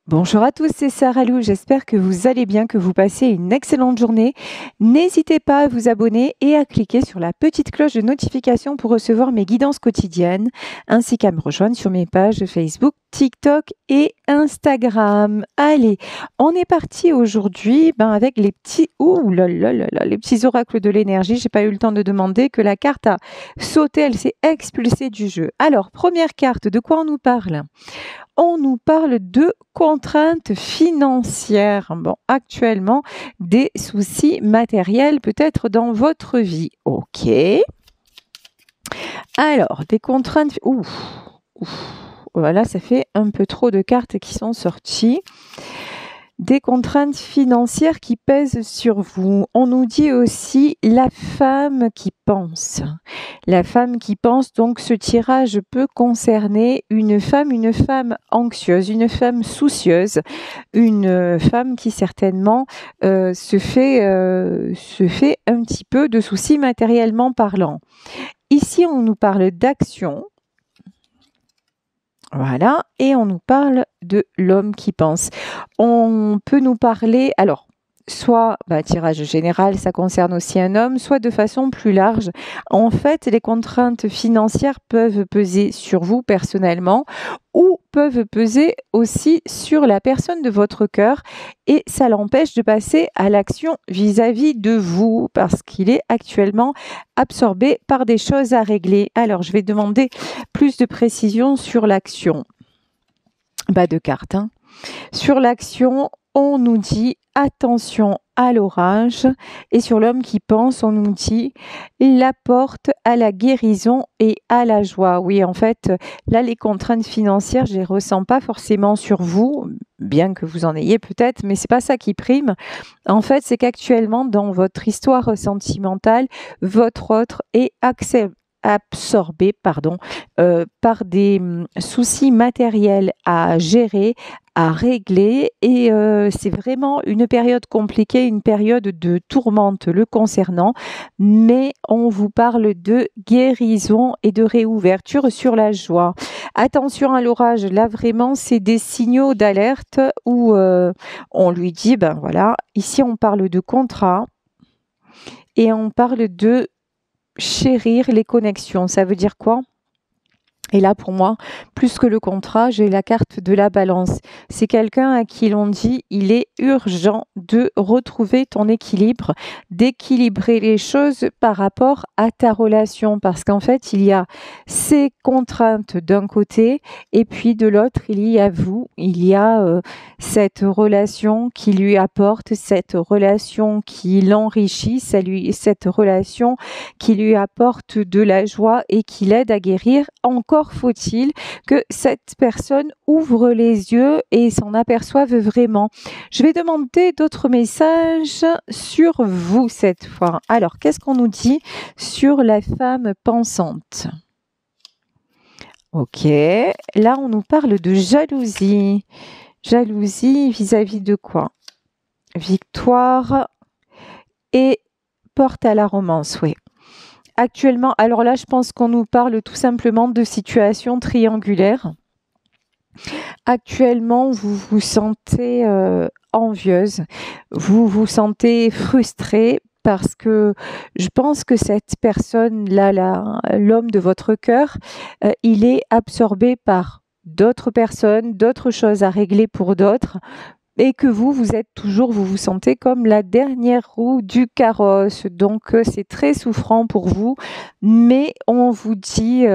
Bonjour à tous, c'est Sarah Lou. J'espère que vous allez bien, que vous passez une excellente journée. N'hésitez pas à vous abonner et à cliquer sur la petite cloche de notification pour recevoir mes guidances quotidiennes, ainsi qu'à me rejoindre sur mes pages Facebook, TikTok et Instagram. Allez, on est parti aujourd'hui avec les petits les petits oracles de l'énergie. J'ai pas eu le temps de demander que la carte a sauté, elle s'est expulsée du jeu. Alors, première carte, de quoi on nous parle? On nous parle de contraintes financières. Bon, actuellement, des soucis matériels peut-être dans votre vie. Ok. Alors, des contraintes... Voilà, ça fait un peu trop de cartes qui sont sorties. Des contraintes financières qui pèsent sur vous. On nous dit aussi la femme qui pense. La femme qui pense, donc ce tirage peut concerner une femme anxieuse, une femme soucieuse, une femme qui certainement se fait un petit peu de soucis matériellement parlant. Ici, on nous parle d'action. Voilà, et on nous parle de l'homme qui pense. On peut nous parler, alors, soit tirage général, ça concerne aussi un homme, soit de façon plus large. En fait, les contraintes financières peuvent peser sur vous personnellement ou peuvent peser aussi sur la personne de votre cœur et ça l'empêche de passer à l'action vis-à-vis de vous parce qu'il est actuellement absorbé par des choses à régler. Alors, je vais demander plus de précision sur l'action. De cartes. Sur l'action, on nous dit attention à l'orage et sur l'homme qui pense, on nous dit la porte à la guérison et à la joie. Oui, en fait, là, les contraintes financières, je les ressens pas forcément sur vous, bien que vous en ayez peut-être, mais c'est pas ça qui prime. En fait, c'est qu'actuellement, dans votre histoire sentimentale, votre autre est absorbé par des soucis matériels à gérer, à régler et c'est vraiment une période compliquée, une période de tourmente le concernant, mais on vous parle de guérison et de réouverture sur la joie. Attention à l'orage, là vraiment c'est des signaux d'alerte où on lui dit voilà, ici on parle de contrat et on parle de chérir les connexions. Ça veut dire quoi? Et là, pour moi, plus que le contrat, j'ai la carte de la balance. C'est quelqu'un à qui l'on dit, il est urgent de retrouver ton équilibre, d'équilibrer les choses par rapport à ta relation. Parce qu'en fait, il y a ces contraintes d'un côté et puis de l'autre, il y a vous. Il y a cette relation qui lui apporte, cette relation qui l'enrichit, cette relation qui lui apporte de la joie et qui l'aide à guérir. Encore faut-il que cette personne ouvre les yeux et s'en aperçoive vraiment. Je vais demander d'autres messages sur vous cette fois. Alors, qu'est-ce qu'on nous dit sur la femme pensante? Ok, là on nous parle de jalousie. Jalousie vis-à-vis de quoi? Victoire et porte à la romance, oui. Actuellement, alors là, je pense qu'on nous parle tout simplement de situation triangulaire. Actuellement, vous vous sentez envieuse, vous vous sentez frustrée parce que je pense que cette personne-là, l'homme de votre cœur, il est absorbé par d'autres personnes, d'autres choses à régler pour d'autres. Et que vous êtes toujours, vous vous sentez comme la dernière roue du carrosse. Donc, c'est très souffrant pour vous. Mais on vous dit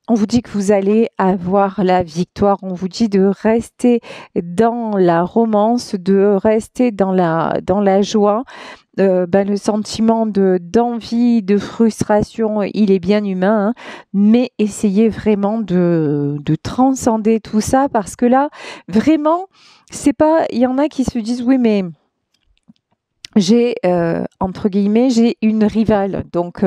on vous dit que vous allez avoir la victoire. On vous dit de rester dans la romance, de rester dans la joie. Le sentiment d'envie, de frustration, il est bien humain, hein, mais essayez vraiment de transcender tout ça parce que là, vraiment, c'est pas. Il y en a qui se disent oui, mais j'ai entre guillemets j'ai une rivale. Donc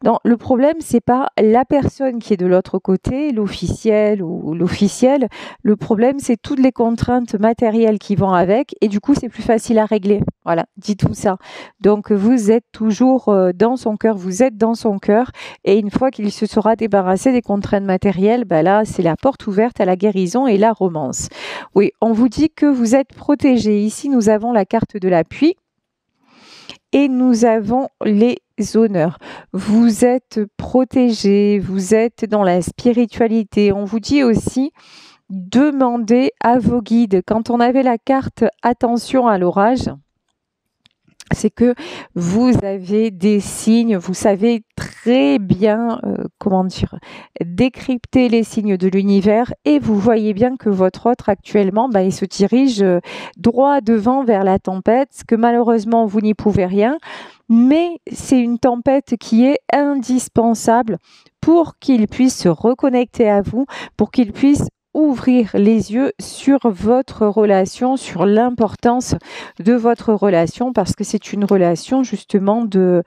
non, le problème c'est pas la personne qui est de l'autre côté, l'officiel ou l'officiel. Le problème c'est toutes les contraintes matérielles qui vont avec et du coup c'est plus facile à régler. Voilà, dit tout ça. Donc vous êtes toujours dans son cœur, vous êtes dans son cœur et une fois qu'il se sera débarrassé des contraintes matérielles, bah là c'est la porte ouverte à la guérison et la romance. Oui, on vous dit que vous êtes protégé. Ici nous avons la carte de l'appui. Et nous avons les honneurs. Vous êtes protégés, vous êtes dans la spiritualité. On vous dit aussi, demandez à vos guides. Quand on avait la carte attention à l'orage, c'est que vous avez des signes, vous savez très bien, décrypter les signes de l'univers et vous voyez bien que votre autre actuellement, il se dirige droit devant vers la tempête, que malheureusement vous n'y pouvez rien, mais c'est une tempête qui est indispensable pour qu'il puisse se reconnecter à vous, pour qu'il puisse ouvrir les yeux sur votre relation, sur l'importance de votre relation, parce que c'est une relation justement de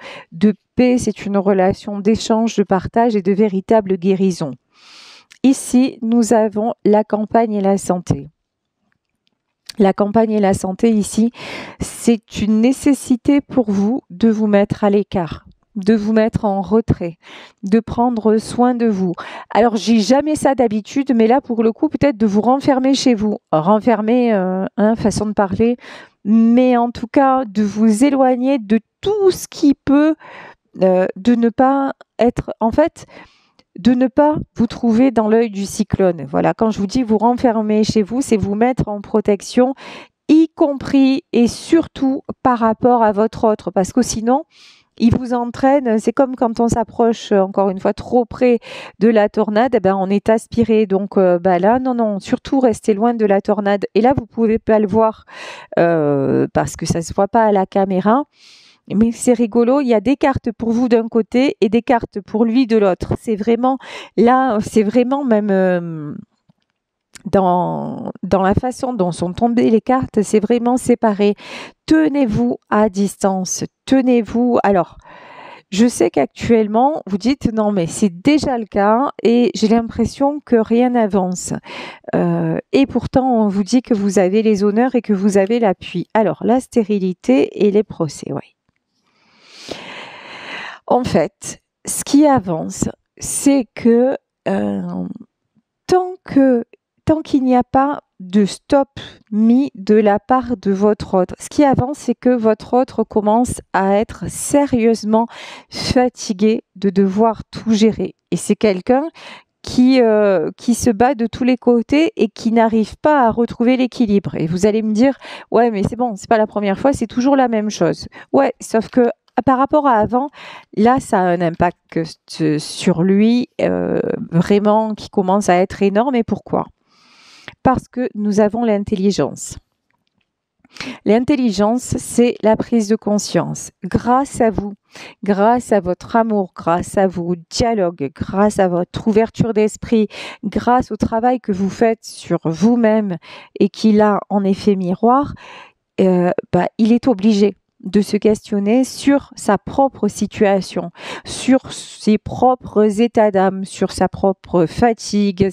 paix, c'est une relation d'échange, de partage et de véritable guérison. Ici, nous avons la campagne et la santé. La campagne et la santé ici, c'est une nécessité pour vous de vous mettre à l'écart, de vous mettre en retrait, de prendre soin de vous. Alors, j'ai jamais ça d'habitude, mais là, pour le coup, peut-être de vous renfermer chez vous. Renfermer, façon de parler, mais en tout cas, de vous éloigner de tout ce qui peut, de ne pas être, en fait, de ne pas vous trouver dans l'œil du cyclone. Voilà, quand je vous dis vous renfermer chez vous, c'est vous mettre en protection, y compris et surtout par rapport à votre autre, parce que sinon, il vous entraîne, c'est comme quand on s'approche, encore une fois, trop près de la tornade, on est aspiré. Donc là, non, surtout restez loin de la tornade. Et là, vous pouvez pas le voir parce que ça se voit pas à la caméra. Mais c'est rigolo, il y a des cartes pour vous d'un côté et des cartes pour lui de l'autre. C'est vraiment, là, c'est vraiment même dans la façon dont sont tombées les cartes, c'est vraiment séparé. Tenez-vous à distance, tenez-vous. Alors, je sais qu'actuellement, vous dites non, mais c'est déjà le cas et j'ai l'impression que rien n'avance. Et pourtant, on vous dit que vous avez les honneurs et que vous avez l'appui. Alors, la stérilité et les procès, oui. En fait, ce qui avance, c'est que tant qu'il n'y a pas de stop mis de la part de votre autre, ce qui avance, c'est que votre autre commence à être sérieusement fatigué de devoir tout gérer. Et c'est quelqu'un qui se bat de tous les côtés et qui n'arrive pas à retrouver l'équilibre. Et vous allez me dire, ouais, mais c'est bon, c'est pas la première fois, c'est toujours la même chose. Ouais, sauf que par rapport à avant, là, ça a un impact sur lui vraiment qui commence à être énorme. Et pourquoi ? Parce que nous avons l'intelligence. L'intelligence, c'est la prise de conscience. Grâce à vous, grâce à votre amour, grâce à vos dialogues, grâce à votre ouverture d'esprit, grâce au travail que vous faites sur vous-même et qu'il a en effet miroir, il est obligé de se questionner sur sa propre situation, sur ses propres états d'âme, sur sa propre fatigue,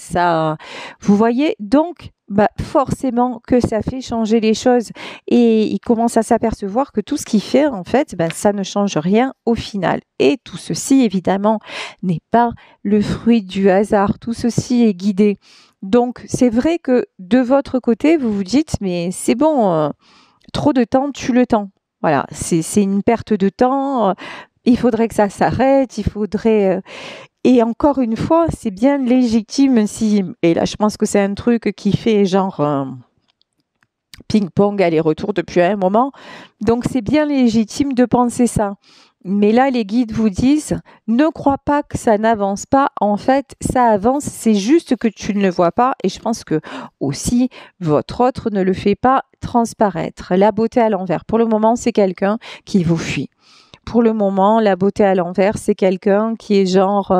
vous voyez, donc forcément que ça fait changer les choses et il commence à s'apercevoir que tout ce qu'il fait en fait, ça ne change rien au final. Et tout ceci évidemment n'est pas le fruit du hasard, tout ceci est guidé. Donc c'est vrai que de votre côté, vous vous dites mais c'est bon, trop de temps tue le temps. Voilà, c'est une perte de temps, il faudrait que ça s'arrête, il faudrait... Et encore une fois, c'est bien légitime si... Et là, je pense que c'est un truc qui fait genre ping-pong, aller-retour depuis un moment. Donc, c'est bien légitime de penser ça. Mais là, les guides vous disent, ne crois pas que ça n'avance pas. En fait, ça avance, c'est juste que tu ne le vois pas. Et je pense que aussi, votre autre ne le fait pas transparaître. La beauté à l'envers. Pour le moment, c'est quelqu'un qui vous fuit. Pour le moment, la beauté à l'envers, c'est quelqu'un qui est genre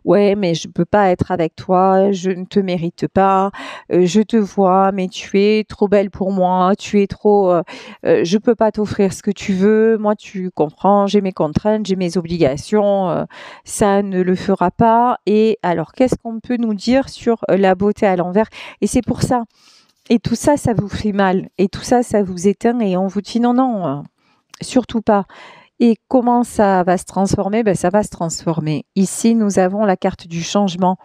ouais, mais je peux pas être avec toi, je ne te mérite pas, je te vois, mais tu es trop belle pour moi, tu es trop, je peux pas t'offrir ce que tu veux, moi tu comprends, j'ai mes contraintes, j'ai mes obligations, ça ne le fera pas. Et alors, qu'est-ce qu'on peut nous dire sur la beauté à l'envers? Et c'est pour ça. Et tout ça, ça vous fait mal. Et tout ça, ça vous éteint. Et on vous dit non, non, surtout pas. Et comment ça va se transformer? Ben, ça va se transformer. Ici, nous avons la carte du changement.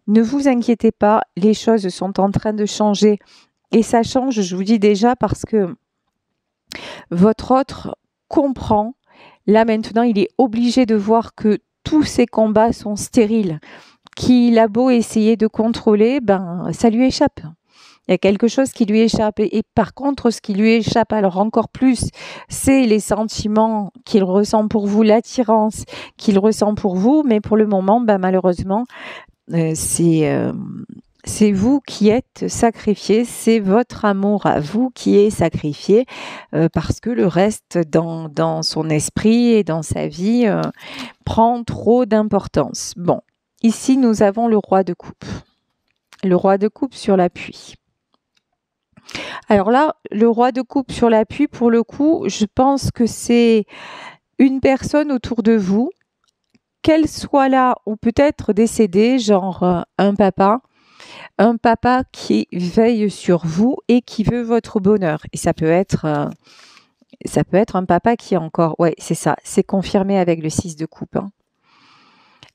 Ne vous inquiétez pas, les choses sont en train de changer. Et ça change, je vous dis déjà, parce que votre autre comprend. Là, maintenant, il est obligé de voir que tous ces combats sont stériles. Qu'il a beau essayer de contrôler, ben, ça lui échappe. Il y a quelque chose qui lui échappe. Et par contre, ce qui lui échappe, alors encore plus, c'est les sentiments qu'il ressent pour vous, l'attirance qu'il ressent pour vous. Mais pour le moment, ben, malheureusement, c'est vous qui êtes sacrifié, c'est votre amour à vous qui est sacrifié, parce que le reste dans son esprit et dans sa vie prend trop d'importance. Bon, ici nous avons le roi de coupe. Le roi de coupe sur l'appui. Alors là, le roi de coupe sur l'appui, pour le coup, je pense que c'est une personne autour de vous, qu'elle soit là ou peut-être décédée, genre un papa qui veille sur vous et qui veut votre bonheur. Et ça peut être un papa qui est encore, ouais, c'est ça, c'est confirmé avec le 6 de coupe. Hein.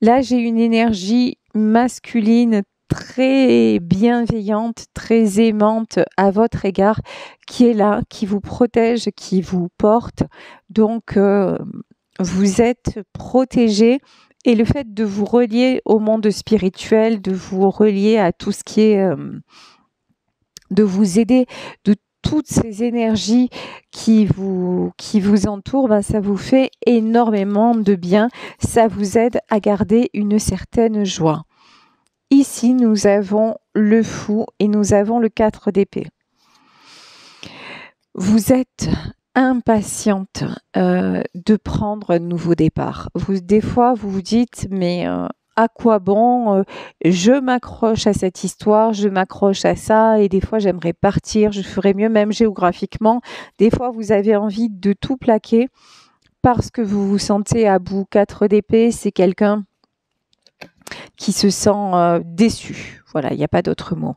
Là, j'ai une énergie masculine très bienveillante, très aimante à votre égard, qui est là, qui vous protège, qui vous porte. Donc, vous êtes protégé. Et le fait de vous relier au monde spirituel, de vous relier à tout ce qui est, de vous aider, de toutes ces énergies qui vous entourent, ben ça vous fait énormément de bien. Ça vous aide à garder une certaine joie. Ici, nous avons le fou et nous avons le 4 d'épée. Vous êtes impatiente de prendre un nouveau départ. Des fois, vous vous dites, mais à quoi bon? Je m'accroche à cette histoire, je m'accroche à ça, et des fois, j'aimerais partir, je ferais mieux, même géographiquement. Des fois, vous avez envie de tout plaquer parce que vous vous sentez à bout. 4 d'épée, c'est quelqu'un qui se sent déçu. Voilà, il n'y a pas d'autre mot.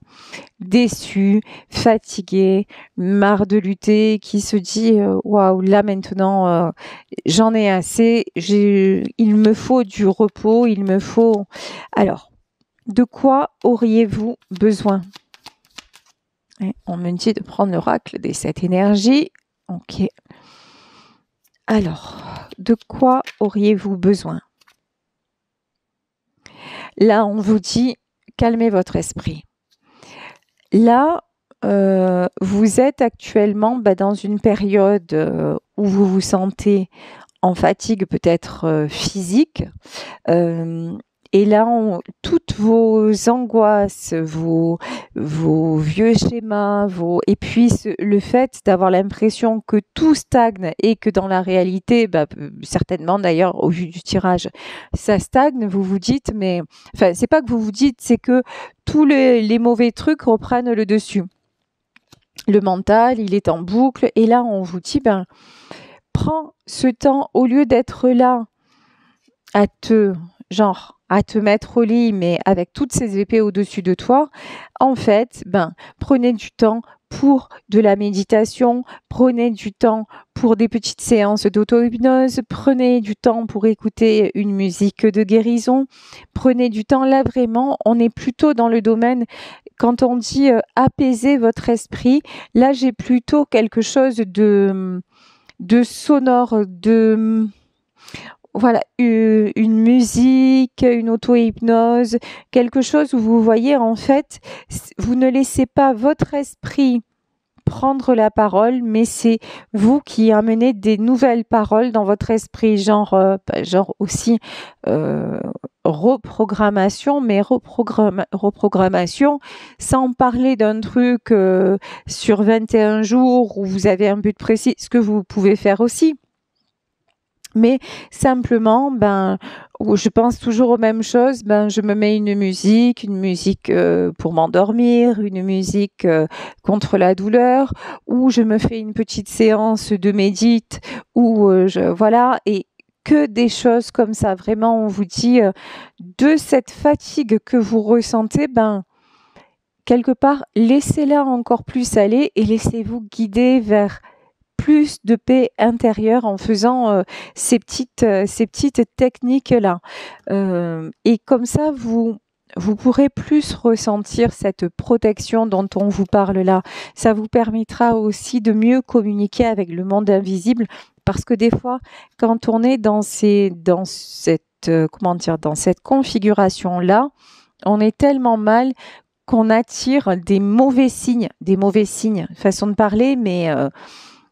Déçu, fatigué, marre de lutter, qui se dit waouh, là maintenant j'en ai assez, il me faut du repos, il me faut. Alors, de quoi auriez-vous besoin? Et on me dit de prendre l'oracle des 7 énergies. Ok. Alors, de quoi auriez-vous besoin? Là, on vous dit calmez votre esprit. Là, vous êtes actuellement dans une période où vous vous sentez en fatigue peut-être physique. Et là, toutes vos angoisses, vos vieux schémas, et puis le fait d'avoir l'impression que tout stagne et que dans la réalité, certainement d'ailleurs au vu du tirage, ça stagne, vous vous dites, mais enfin, c'est pas que vous vous dites, c'est que tous les mauvais trucs reprennent le dessus. Le mental, il est en boucle, et là, on vous dit, prends ce temps, au lieu d'être là à te mettre au lit, mais avec toutes ces épées au-dessus de toi, en fait, prenez du temps pour de la méditation, prenez du temps pour des petites séances d'auto-hypnose, prenez du temps pour écouter une musique de guérison, prenez du temps, là vraiment, on est plutôt dans le domaine, quand on dit apaiser votre esprit, là j'ai plutôt quelque chose de sonore, voilà, une musique, une auto-hypnose, quelque chose où vous voyez, en fait, vous ne laissez pas votre esprit prendre la parole, mais c'est vous qui amenez des nouvelles paroles dans votre esprit, genre aussi reprogrammation, mais reprogrammation sans parler d'un truc sur 21 jours où vous avez un but précis, ce que vous pouvez faire aussi. Mais simplement, je pense toujours aux mêmes choses. Je me mets une musique pour m'endormir, une musique contre la douleur, ou je me fais une petite séance de médite, ou voilà, et que des choses comme ça. Vraiment, on vous dit de cette fatigue que vous ressentez, quelque part, laissez-la encore plus aller et laissez-vous guider vers plus de paix intérieure en faisant ces petites techniques-là. Et comme ça, vous pourrez plus ressentir cette protection dont on vous parle là. Ça vous permettra aussi de mieux communiquer avec le monde invisible, parce que des fois, quand on est dans cette configuration-là, on est tellement mal qu'on attire des mauvais signes, façon de parler, mais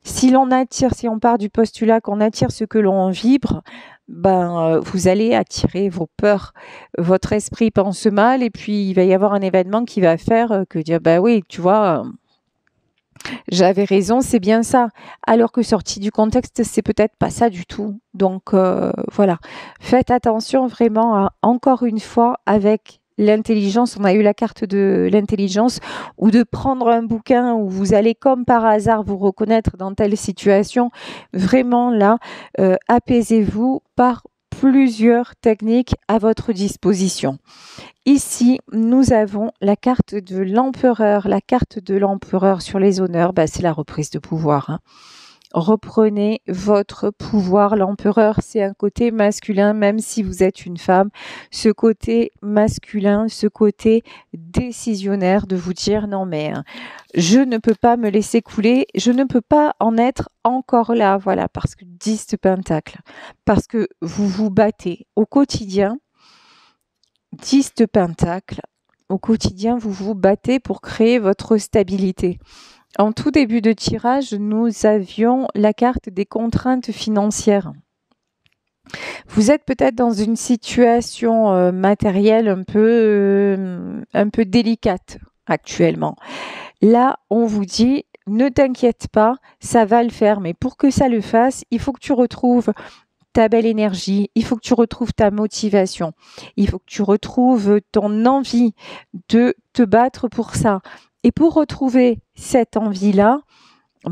si on part du postulat qu'on attire ce que l'on vibre, vous allez attirer vos peurs. Votre esprit pense mal et puis il va y avoir un événement qui va faire que dire, oui, tu vois, j'avais raison, c'est bien ça. Alors que sorti du contexte, c'est peut-être pas ça du tout. Donc voilà, faites attention vraiment encore une fois avec l'intelligence, on a eu la carte de l'intelligence, ou de prendre un bouquin où vous allez comme par hasard vous reconnaître dans telle situation. Vraiment là, apaisez-vous par plusieurs techniques à votre disposition. Ici, nous avons la carte de l'empereur. La carte de l'empereur sur les honneurs, c'est la reprise de pouvoir, hein. Reprenez votre pouvoir. L'empereur, c'est un côté masculin, même si vous êtes une femme. Ce côté masculin, ce côté décisionnaire de vous dire non mais je ne peux pas me laisser couler, je ne peux pas en être encore là. Voilà, parce que 10 de Pentacle, parce que vous vous battez au quotidien. 10 de Pentacle, au quotidien, vous vous battez pour créer votre stabilité. En tout début de tirage, nous avions la carte des contraintes financières. Vous êtes peut-être dans une situation matérielle un peu délicate actuellement. Là, on vous dit, ne t'inquiète pas, ça va le faire. Mais pour que ça le fasse, il faut que tu retrouves ta belle énergie, il faut que tu retrouves ta motivation, il faut que tu retrouves ton envie de te battre pour ça. Et pour retrouver cette envie-là,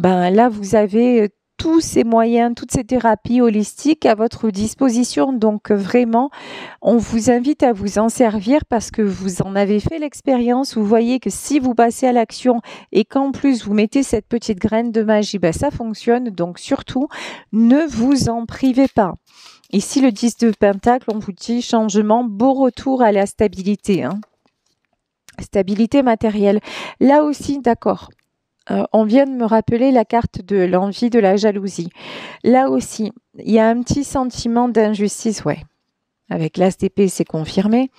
là, vous avez tous ces moyens, toutes ces thérapies holistiques à votre disposition. Donc vraiment, on vous invite à vous en servir parce que vous en avez fait l'expérience. Vous voyez que si vous passez à l'action et qu'en plus vous mettez cette petite graine de magie, ça fonctionne. Donc surtout, ne vous en privez pas. Ici, le 10 de Pentacle, on vous dit changement, beau retour à la stabilité, hein. Stabilité matérielle. Là aussi, d'accord. On vient de me rappeler la carte de l'envie, de la jalousie. Là aussi, il y a un petit sentiment d'injustice, ouais. Avec l'As d'épée, c'est confirmé.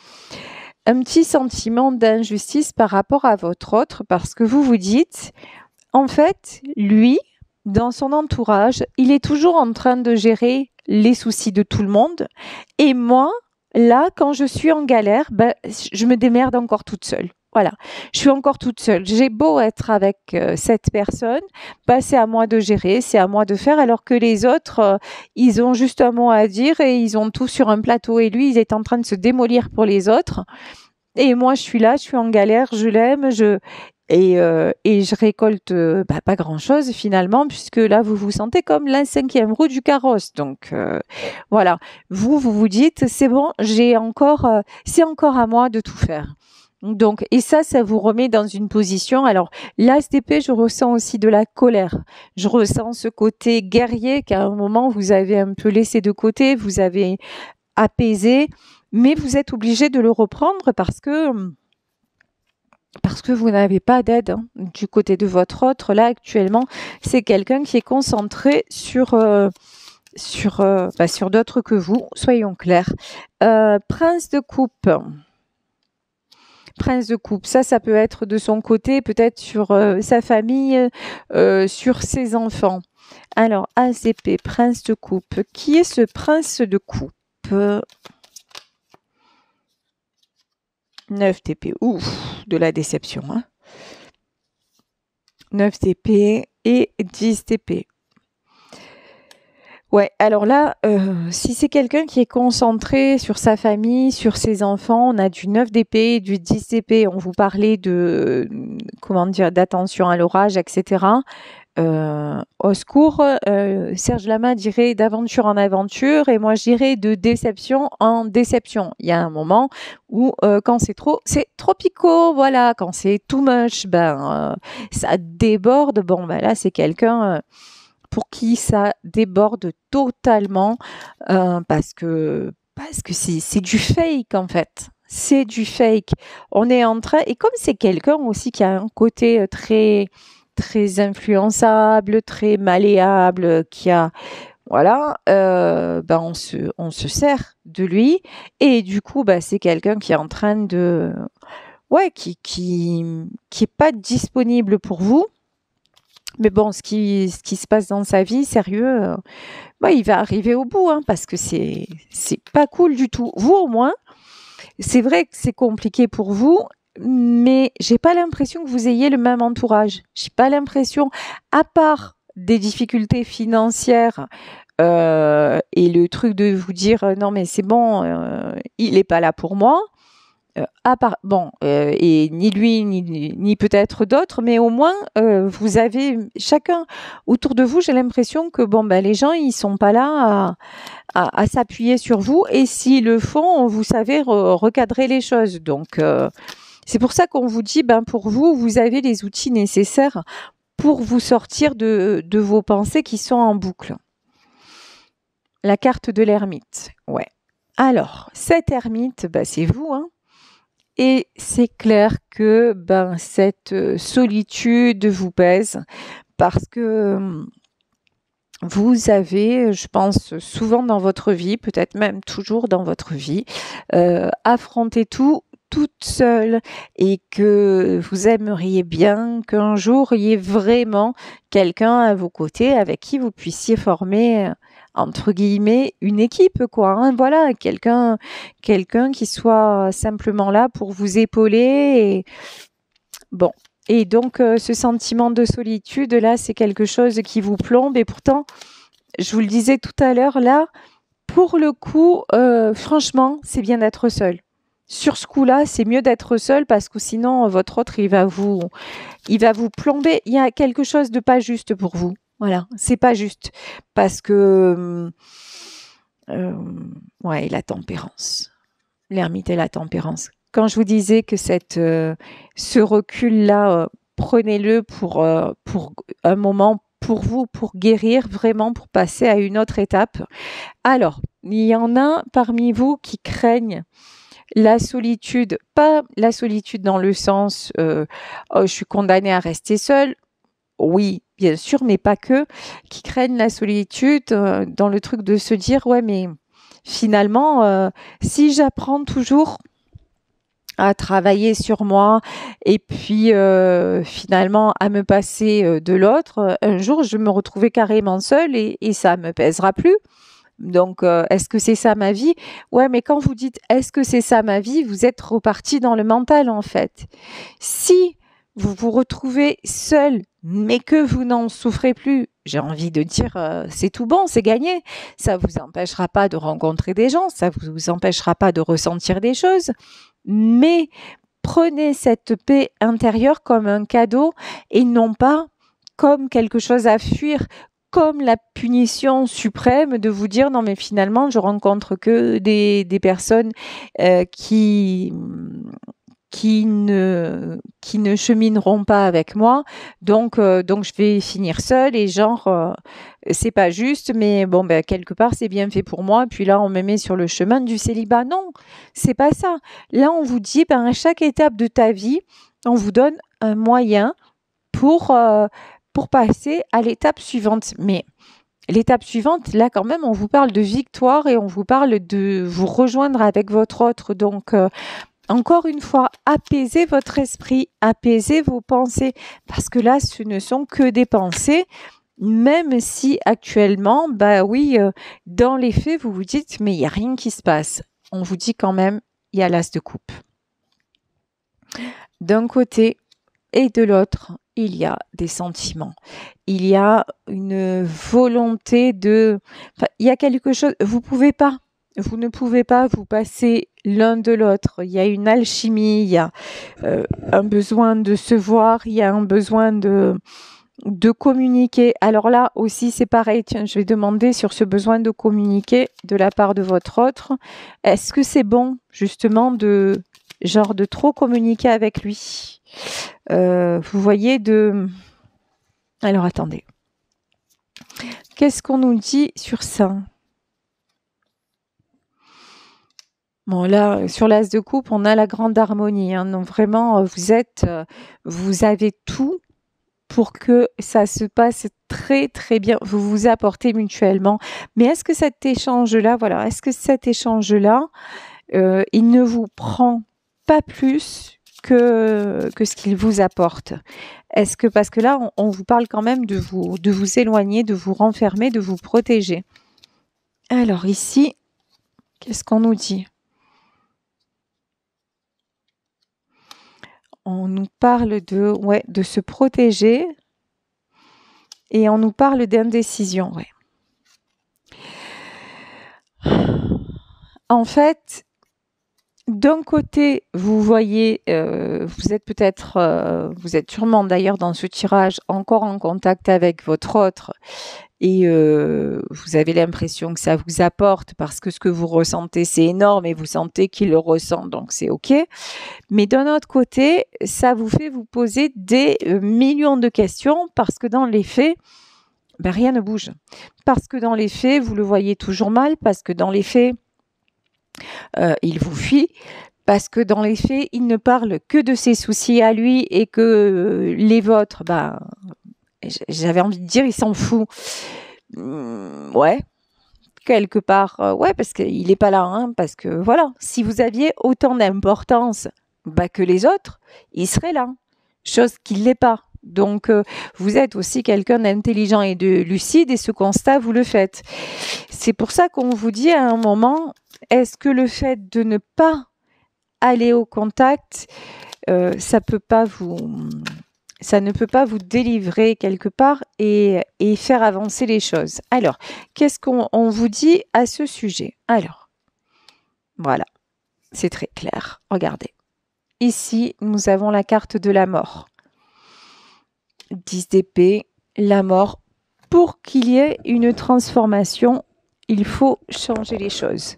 Un petit sentiment d'injustice par rapport à votre autre, parce que vous vous dites, en fait, lui, dans son entourage, il est toujours en train de gérer les soucis de tout le monde. Et moi, là, quand je suis en galère, je me démerde encore toute seule. Voilà, je suis encore toute seule. J'ai beau être avec cette personne, c'est à moi de gérer, c'est à moi de faire, alors que les autres, ils ont juste un mot à dire et ils ont tout sur un plateau. Et lui, il est en train de se démolir pour les autres. Et moi, je suis là, je suis en galère, je l'aime, et je récolte pas grand-chose finalement, puisque là, vous vous sentez comme la 5e roue du carrosse. Donc voilà, vous dites, c'est bon, c'est encore à moi de tout faire. Donc, et ça vous remet dans une position. Alors, l'As d'épée, je ressens aussi de la colère. Je ressens ce côté guerrier qu'à un moment, vous avez un peu laissé de côté, vous avez apaisé, mais vous êtes obligé de le reprendre parce que vous n'avez pas d'aide du côté de votre autre. Là, actuellement, c'est quelqu'un qui est concentré sur d'autres que vous, soyons clairs. Prince de coupe. Prince de coupe, ça peut être de son côté, peut-être sur sa famille, sur ses enfants. Alors, As d'épée, prince de coupe. Qui est ce prince de coupe? 9 d'épée, ouf, de la déception, hein. 9 d'épée et 10 d'épée. Ouais, alors là, si c'est quelqu'un qui est concentré sur sa famille, sur ses enfants, on a du 9 d'épée, du 10 d'épée. On vous parlait de, comment dire, d'attention à l'orage, etc. Au secours, Serge Lama dirait d'aventure en aventure et moi je dirais de déception en déception. Il y a un moment où quand c'est trop pico, voilà, quand c'est too much, ça déborde. Bon, ben là c'est quelqu'un pour qui ça déborde totalement parce que c'est du fake en fait. C'est du fake. On est en train et comme c'est quelqu'un aussi qui a un côté très influençable, très malléable, qui a voilà, on se sert de lui et du coup c'est quelqu'un qui est en train de ouais qui est pas disponible pour vous. Mais bon, ce qui se passe dans sa vie, sérieux, il va arriver au bout, hein, parce que c'est pas cool du tout. Vous, au moins, c'est vrai que c'est compliqué pour vous, mais j'ai pas l'impression que vous ayez le même entourage. J'ai pas l'impression, à part des difficultés financières, et le truc de vous dire non mais c'est bon, il est pas là pour moi. Et ni lui ni peut-être d'autres, mais au moins vous avez chacun autour de vous. J'ai l'impression que les gens ils sont pas là à s'appuyer sur vous, et s'ils le font, vous savez recadrer les choses. Donc c'est pour ça qu'on vous dit pour vous, vous avez les outils nécessaires pour vous sortir de vos pensées qui sont en boucle. La carte de l'ermite, ouais. Alors cette ermite, c'est vous, hein. Et c'est clair que cette solitude vous pèse parce que vous avez, je pense, souvent dans votre vie, peut-être même toujours dans votre vie, affronté tout toute seule et que vous aimeriez bien qu'un jour il y ait vraiment quelqu'un à vos côtés avec qui vous puissiez former entre guillemets une équipe quoi, hein, voilà, quelqu'un qui soit simplement là pour vous épauler et bon. Et donc ce sentiment de solitude là, c'est quelque chose qui vous plombe et pourtant je vous le disais tout à l'heure là, pour le coup franchement, c'est bien d'être seul. Sur ce coup-là, c'est mieux d'être seul parce que sinon votre autre il va vous plomber. Il y a quelque chose de pas juste pour vous. Voilà, c'est pas juste parce que la tempérance. L'ermite et la tempérance. Quand je vous disais que ce recul-là, prenez-le pour un moment pour vous, pour guérir vraiment, pour passer à une autre étape. Alors, il y en a parmi vous qui craignent la solitude, pas la solitude dans le sens je suis condamnée à rester seule. Oui, bien sûr, mais pas que, qui craignent la solitude dans le truc de se dire ouais mais finalement si j'apprends toujours à travailler sur moi et puis finalement à me passer de l'autre, un jour je vais me retrouver carrément seule et ça me pèsera plus. Donc, est-ce que c'est ça ma vie? Ouais, mais quand vous dites est-ce que c'est ça ma vie, vous êtes reparti dans le mental en fait. Si vous vous retrouvez seul, mais que vous n'en souffrez plus, j'ai envie de dire c'est tout bon, c'est gagné. Ça vous empêchera pas de rencontrer des gens, ça vous empêchera pas de ressentir des choses, mais prenez cette paix intérieure comme un cadeau et non pas comme quelque chose à fuir, comme la punition suprême de vous dire non mais finalement je rencontre que des personnes qui ne chemineront pas avec moi, donc je vais finir seule et c'est pas juste, mais bon quelque part c'est bien fait pour moi, puis là on me met sur le chemin du célibat. Non, c'est pas ça. Là on vous dit à chaque étape de ta vie, on vous donne un moyen pour passer à l'étape suivante. Mais l'étape suivante, là quand même, on vous parle de victoire et on vous parle de vous rejoindre avec votre autre. Donc, encore une fois, apaisez votre esprit, apaisez vos pensées, parce que là, ce ne sont que des pensées, même si actuellement, dans les faits, vous vous dites, mais il n'y a rien qui se passe. On vous dit quand même, il y a l'as de coupe. D'un côté, et de l'autre, il y a des sentiments. Il y a une volonté de... Enfin, il y a quelque chose... Vous ne pouvez pas vous passer l'un de l'autre. Il y a une alchimie, il y a un besoin de se voir, il y a un besoin de communiquer. Alors là aussi, c'est pareil. Tiens, je vais demander sur ce besoin de communiquer de la part de votre autre. Est-ce que c'est bon, justement, de trop communiquer avec lui? Vous voyez Alors, attendez. Qu'est-ce qu'on nous dit sur ça? Bon, là, sur l'as de coupe, on a la grande harmonie. Hein. Donc, vraiment, vous avez tout pour que ça se passe très, très bien. Vous vous apportez mutuellement. Mais est-ce que cet échange-là, il ne vous prend pas plus que ce qu'il vous apporte? Parce que là, on vous parle quand même de vous éloigner, de vous renfermer, de vous protéger. Alors ici, qu'est-ce qu'on nous dit? On nous parle de se protéger et on nous parle d'indécision. Ouais. En fait, d'un côté, vous voyez, vous êtes sûrement d'ailleurs dans ce tirage encore en contact avec votre autre et vous avez l'impression que ça vous apporte parce que ce que vous ressentez, c'est énorme et vous sentez qu'il le ressent, donc c'est OK. Mais d'un autre côté, ça vous fait vous poser des millions de questions parce que dans les faits, rien ne bouge. Parce que dans les faits, vous le voyez toujours mal, parce que dans les faits, il vous fuit, parce que dans les faits, il ne parle que de ses soucis à lui et que les vôtres, j'avais envie de dire, il s'en fout. Ouais, quelque part, ouais, parce qu'il n'est pas là, hein, parce que voilà, si vous aviez autant d'importance que les autres, il serait là, chose qu'il n'est pas. Donc, vous êtes aussi quelqu'un d'intelligent et de lucide et ce constat, vous le faites. C'est pour ça qu'on vous dit à un moment, est-ce que le fait de ne pas aller au contact, ça ne peut pas vous délivrer quelque part et faire avancer les choses. Alors, qu'est-ce qu'on vous dit à ce sujet? Alors, voilà, c'est très clair. Regardez. Ici, nous avons la carte de la mort. 10 d'épée, la mort. Pour qu'il y ait une transformation, il faut changer les choses.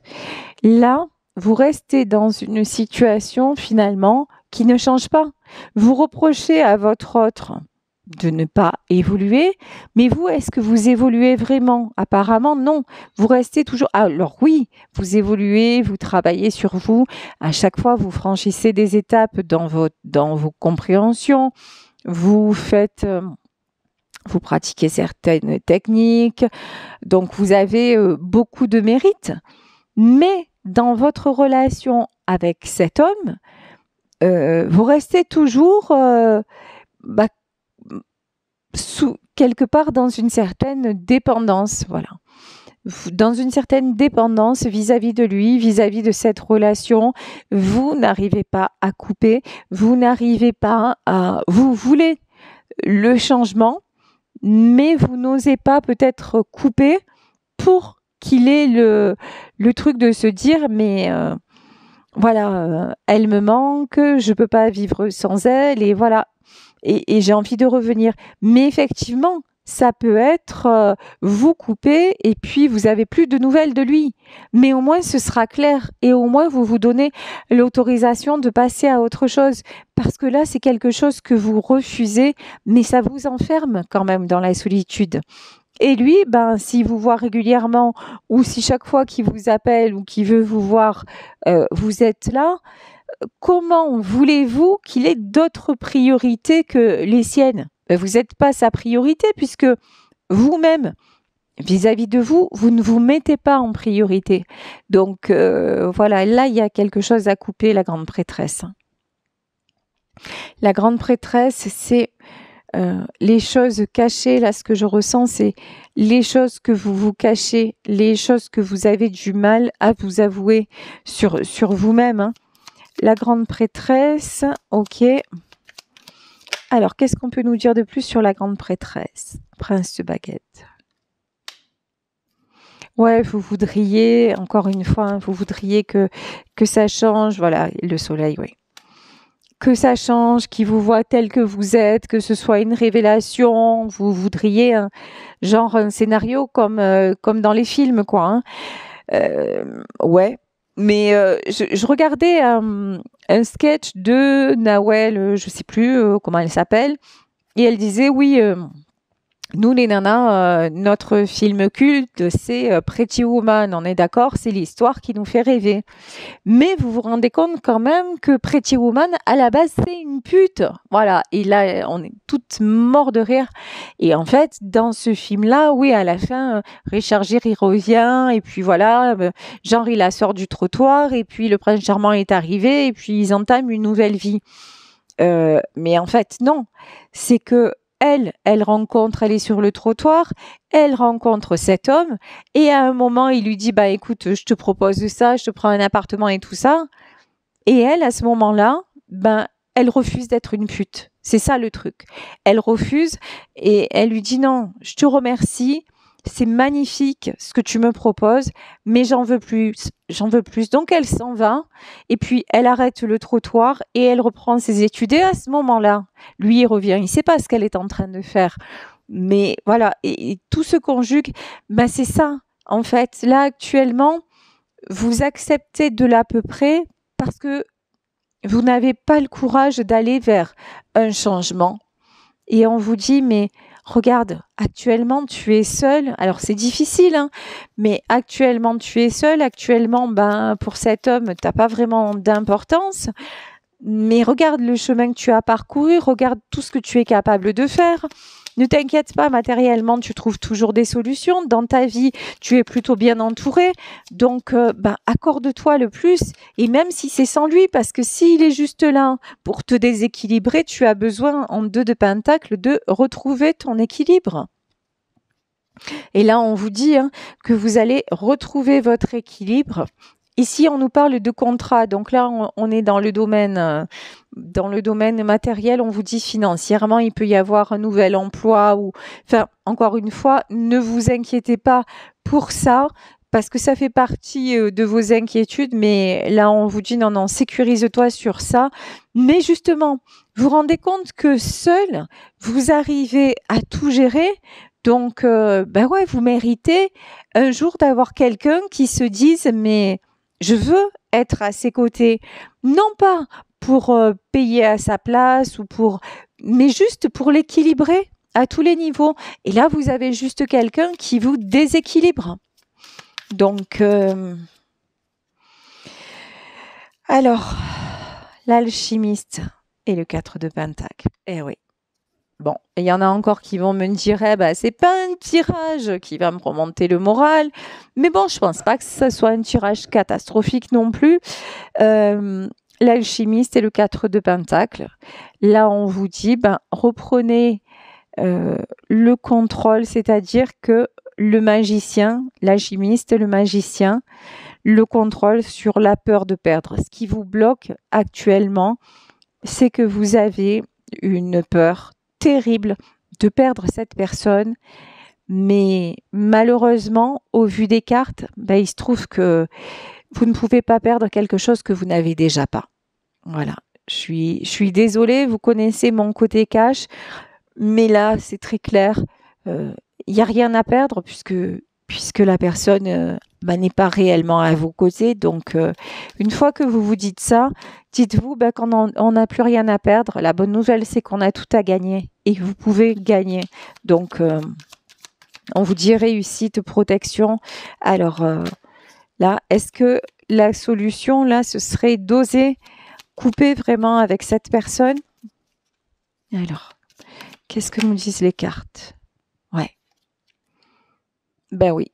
Là, vous restez dans une situation finalement qui ne change pas. Vous reprochez à votre autre de ne pas évoluer, mais vous, est-ce que vous évoluez vraiment? Apparemment, non. Vous restez toujours... Alors oui, vous évoluez, vous travaillez sur vous. À chaque fois, vous franchissez des étapes dans vos compréhensions. Vous pratiquez certaines techniques. Donc, vous avez beaucoup de mérite. Mais dans votre relation avec cet homme, vous restez toujours quelque part dans une certaine dépendance, voilà. Dans une certaine dépendance vis-à-vis de lui, vis-à-vis de cette relation. Vous n'arrivez pas à couper, vous n'arrivez pas à... Vous voulez le changement, mais vous n'osez pas peut-être couper pour qu'il ait le truc de se dire, mais... elle me manque, je peux pas vivre sans elle, et voilà. Et j'ai envie de revenir. Mais effectivement, ça peut être vous couper et puis vous avez plus de nouvelles de lui. Mais au moins ce sera clair et au moins vous vous donnez l'autorisation de passer à autre chose. Parce que là, c'est quelque chose que vous refusez, mais ça vous enferme quand même dans la solitude. Et lui, s'il vous voit régulièrement ou si chaque fois qu'il vous appelle ou qu'il veut vous voir, vous êtes là, comment voulez-vous qu'il ait d'autres priorités que les siennes? Vous n'êtes pas sa priorité puisque vous-même, vis-à-vis de vous, vous ne vous mettez pas en priorité. Donc voilà, là, il y a quelque chose à couper, la grande prêtresse. La grande prêtresse, c'est... les choses cachées, là ce que je ressens, c'est les choses que vous vous cachez, les choses que vous avez du mal à vous avouer sur vous-même. Hein. La grande prêtresse, ok. Alors, qu'est-ce qu'on peut nous dire de plus sur la grande prêtresse, prince de baguette? Ouais, vous voudriez, encore une fois, hein, vous voudriez que ça change, voilà, le soleil, oui. Que ça change, qu'il vous voit tel que vous êtes, que ce soit une révélation, vous voudriez genre un scénario comme dans les films, quoi. Hein. Ouais, mais je regardais un sketch de Nawel, je sais plus comment elle s'appelle, et elle disait oui. Nous, les nanas, notre film culte, c'est Pretty Woman. On est d'accord, c'est l'histoire qui nous fait rêver. Mais vous vous rendez compte quand même que Pretty Woman, à la base, c'est une pute. Voilà. Et là, on est toutes morts de rire. Et en fait, dans ce film-là, oui, à la fin, Richard Gere, il revient. Et puis voilà, genre, il la sort du trottoir. Et puis, le prince charmant est arrivé. Et puis, ils entament une nouvelle vie. Mais en fait, non. C'est que elle est sur le trottoir, elle rencontre cet homme, et à un moment, il lui dit, bah écoute, je te propose ça, je te prends un appartement et tout ça. Et elle, à ce moment-là, ben, elle refuse d'être une pute. C'est ça le truc. Elle refuse, et elle lui dit, non, je te remercie, c'est magnifique ce que tu me proposes, mais j'en veux plus, j'en veux plus. Donc elle s'en va, et puis elle arrête le trottoir et elle reprend ses études. Et à ce moment-là, lui, il revient, il sait pas ce qu'elle est en train de faire. Mais voilà, et tout se conjugue, ben c'est ça. En fait, là, actuellement, vous acceptez de l'à peu près parce que vous n'avez pas le courage d'aller vers un changement. Et on vous dit, mais regarde, actuellement tu es seul. Alors c'est difficile, hein, mais actuellement tu es seul. Actuellement, ben pour cet homme, t'as pas vraiment d'importance. Mais regarde le chemin que tu as parcouru, regarde tout ce que tu es capable de faire. Ne t'inquiète pas, matériellement, tu trouves toujours des solutions. Dans ta vie, tu es plutôt bien entouré. Donc, accorde-toi le plus. Et même si c'est sans lui, parce que s'il est juste là pour te déséquilibrer, tu as besoin, en 2 de pentacle, de retrouver ton équilibre. Et là, on vous dit que vous allez retrouver votre équilibre. Ici, on nous parle de contrat. Donc là, on est dans le domaine matériel. On vous dit financièrement, il peut y avoir un nouvel emploi ou, enfin, encore une fois, ne vous inquiétez pas pour ça parce que ça fait partie de vos inquiétudes. Mais là, on vous dit non, sécurise-toi sur ça. Mais justement, vous vous rendez compte que seul, vous arrivez à tout gérer. Donc, vous méritez un jour d'avoir quelqu'un qui se dise mais je veux être à ses côtés, non pas pour payer à sa place mais juste pour l'équilibrer à tous les niveaux. Et là, vous avez juste quelqu'un qui vous déséquilibre. Donc, alors, l'alchimiste et le 4 de pentacle. Eh oui. Bon, il y en a encore qui vont me dire, c'est pas un tirage qui va me remonter le moral. Mais bon, je pense pas que ce soit un tirage catastrophique non plus. L'alchimiste et le 4 de pentacle. Là, on vous dit, reprenez le contrôle, c'est-à-dire que le magicien, l'alchimiste, le magicien, le contrôle sur la peur de perdre. Ce qui vous bloque actuellement, c'est que vous avez une peur terrible de perdre cette personne, mais malheureusement, au vu des cartes, il se trouve que vous ne pouvez pas perdre quelque chose que vous n'avez déjà pas. Voilà. Je suis désolée, vous connaissez mon côté cash, mais là, c'est très clair. Il n'y a rien à perdre puisque la personne n'est pas réellement à vos côtés. Donc, une fois que vous vous dites ça, dites-vous qu'on n'a plus rien à perdre. La bonne nouvelle, c'est qu'on a tout à gagner et vous pouvez gagner. Donc, on vous dit réussite, protection. Alors, là, est-ce que la solution, là, ce serait d'oser couper vraiment avec cette personne? Alors, qu'est-ce que nous disent les cartes? Ouais. Ben oui.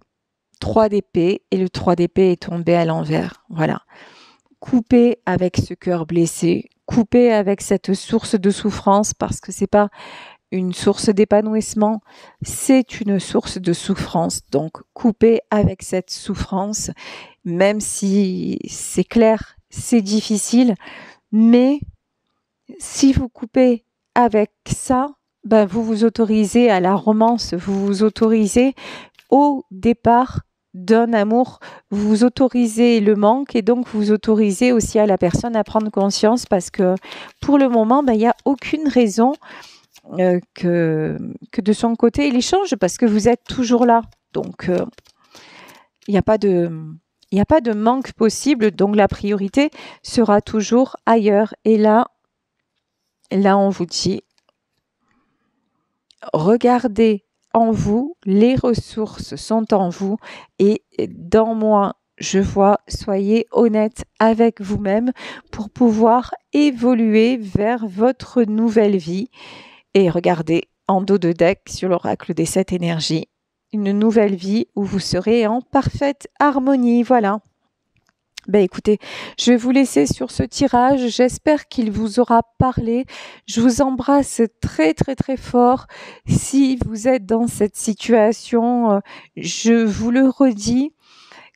3 d'épée et le 3 d'épée est tombé à l'envers. Voilà. Coupez avec ce cœur blessé, coupez avec cette source de souffrance parce que c'est pas une source d'épanouissement, c'est une source de souffrance. Donc, coupez avec cette souffrance, même si c'est clair, c'est difficile, mais si vous coupez avec ça, ben, vous vous autorisez à la romance, vous vous autorisez au départ d'un amour, vous vous autorisez le manque et donc vous autorisez aussi à la personne à prendre conscience parce que pour le moment, ben, il n'y a aucune raison que de son côté il échange parce que vous êtes toujours là. Donc, il n'y a pas de manque possible, donc la priorité sera toujours ailleurs. Et là, on vous dit, regardez en vous, les ressources sont en vous et dans moi, je vois, soyez honnête avec vous-même pour pouvoir évoluer vers votre nouvelle vie. Et regardez en dos de deck sur l'oracle des 7 énergies, une nouvelle vie où vous serez en parfaite harmonie. Voilà. Ben écoutez, je vais vous laisser sur ce tirage. J'espère qu'il vous aura parlé. Je vous embrasse très très très fort. Si vous êtes dans cette situation, je vous le redis,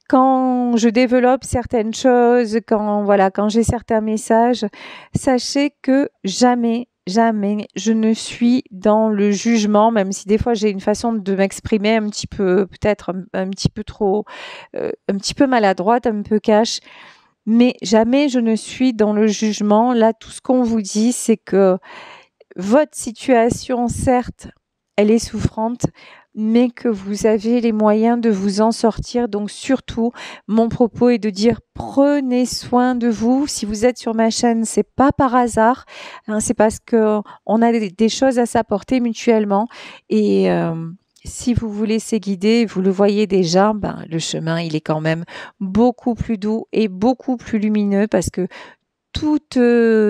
quand je développe certaines choses, quand j'ai certains messages, sachez que jamais je ne suis dans le jugement, même si des fois j'ai une façon de m'exprimer un petit peu, peut-être un petit peu trop, un petit peu maladroite, un peu cash, mais jamais je ne suis dans le jugement. Là, tout ce qu'on vous dit, c'est que votre situation, certes, elle est souffrante, mais que vous avez les moyens de vous en sortir. Donc surtout, mon propos est de dire prenez soin de vous. Si vous êtes sur ma chaîne, c'est pas par hasard, hein, c'est parce que on a des choses à s'apporter mutuellement. Et si vous vous laissez guider, vous le voyez déjà, ben, le chemin, il est quand même beaucoup plus doux et beaucoup plus lumineux parce que toute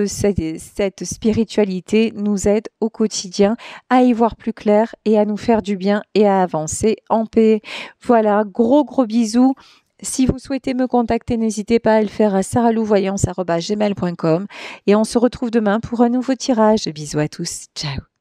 cette spiritualité nous aide au quotidien à y voir plus clair et à nous faire du bien et à avancer en paix. Voilà, gros bisous. Si vous souhaitez me contacter, n'hésitez pas à le faire à saralouvoyance@gmail.com et on se retrouve demain pour un nouveau tirage. Bisous à tous. Ciao.